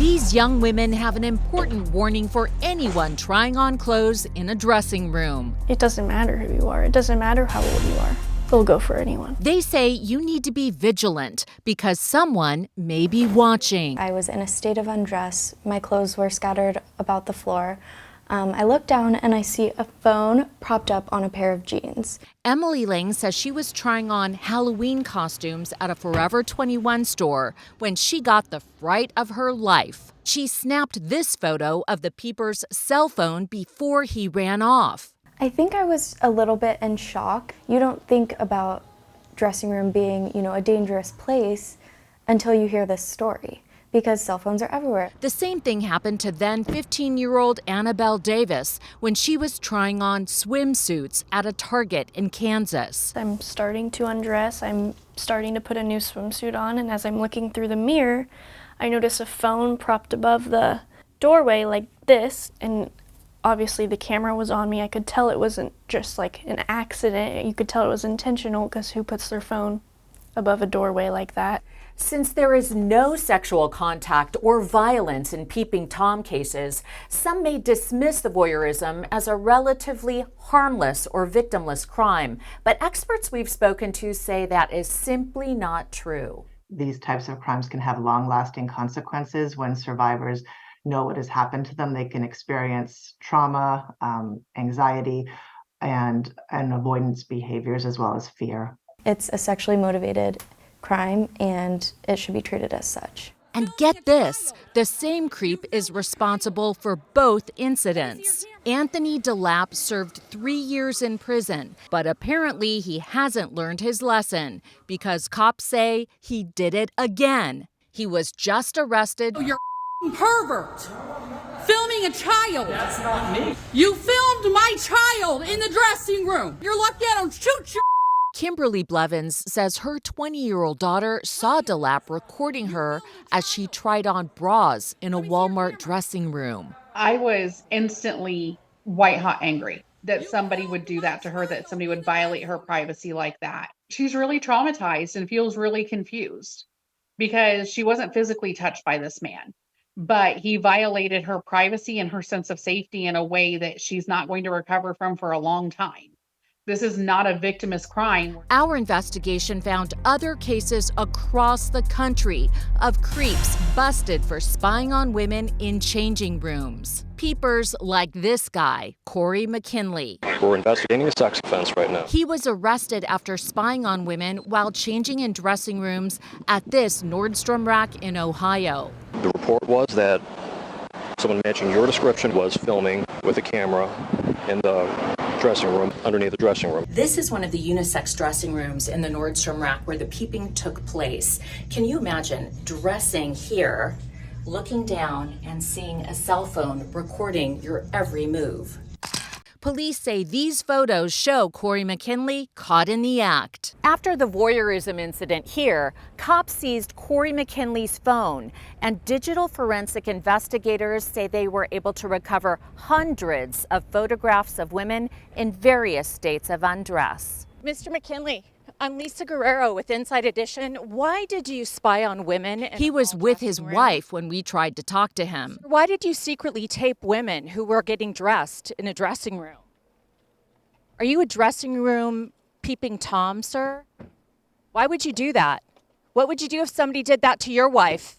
These young women have an important warning for anyone trying on clothes in a dressing room. It doesn't matter who you are. It doesn't matter how old you are. They'll go for anyone. They say you need to be vigilant because someone may be watching. I was in a state of undress. My clothes were scattered about the floor. I look down and I see a phone propped up on a pair of jeans. Emily Lang says she was trying on Halloween costumes at a Forever 21 store when she got the fright of her life. She snapped this photo of the peeper's cell phone before he ran off. I think I was a little bit in shock. You don't think about dressing room being, a dangerous place until you hear this story, because cell phones are everywhere. The same thing happened to then 15-year-old Annabelle Davis when she was trying on swimsuits at a Target in Kansas. I'm starting to undress. I'm starting to put a new swimsuit on, and as I'm looking through the mirror, I notice a phone propped above the doorway like this, and obviously the camera was on me. I could tell it wasn't just like an accident. You could tell it was intentional, because who puts their phone above a doorway like that? Since there is no sexual contact or violence in peeping Tom cases, some may dismiss the voyeurism as a relatively harmless or victimless crime. But experts we've spoken to say that is simply not true. These types of crimes can have long-lasting consequences. When survivors know what has happened to them, they can experience trauma, anxiety, and avoidance behaviors, as well as fear. It's a sexually motivated crime, and it should be treated as such. And get this, the same creep is responsible for both incidents. Anthony DeLapp served 3 years in prison, but apparently he hasn't learned his lesson because cops say he did it again. He was just arrested. Oh, you're a pervert. Filming a child. That's not me. You filmed my child in the dressing room. You're lucky I don't shoot you. Kimberly Blevins says her 20-year-old daughter saw DeLapp recording her as she tried on bras in a Walmart dressing room. I was instantly white-hot angry that somebody would do that to her, that somebody would violate her privacy like that. She's really traumatized and feels really confused because she wasn't physically touched by this man, but he violated her privacy and her sense of safety in a way that she's not going to recover from for a long time. This is not a victimless crime. Our investigation found other cases across the country of creeps busted for spying on women in changing rooms. Peepers like this guy, Corey McKinley. We're investigating a sex offense right now. He was arrested after spying on women while changing in dressing rooms at this Nordstrom rack in Ohio. The report was that someone matching your description was filming with a camera in the dressing room, underneath the dressing room. This is one of the unisex dressing rooms in the Nordstrom rack where the peeping took place. Can you imagine dressing here, looking down and seeing a cell phone recording your every move? Police say these photos show Corey McKinley caught in the act. After the voyeurism incident here, cops seized Corey McKinley's phone, and digital forensic investigators say they were able to recover hundreds of photographs of women in various states of undress. Mr. McKinley, I'm Lisa Guerrero with Inside Edition. Why did you spy on women? He was with his wife when we tried to talk to him. Why did you secretly tape women who were getting dressed in a dressing room? Are you a dressing room peeping Tom, sir? Why would you do that? What would you do if somebody did that to your wife?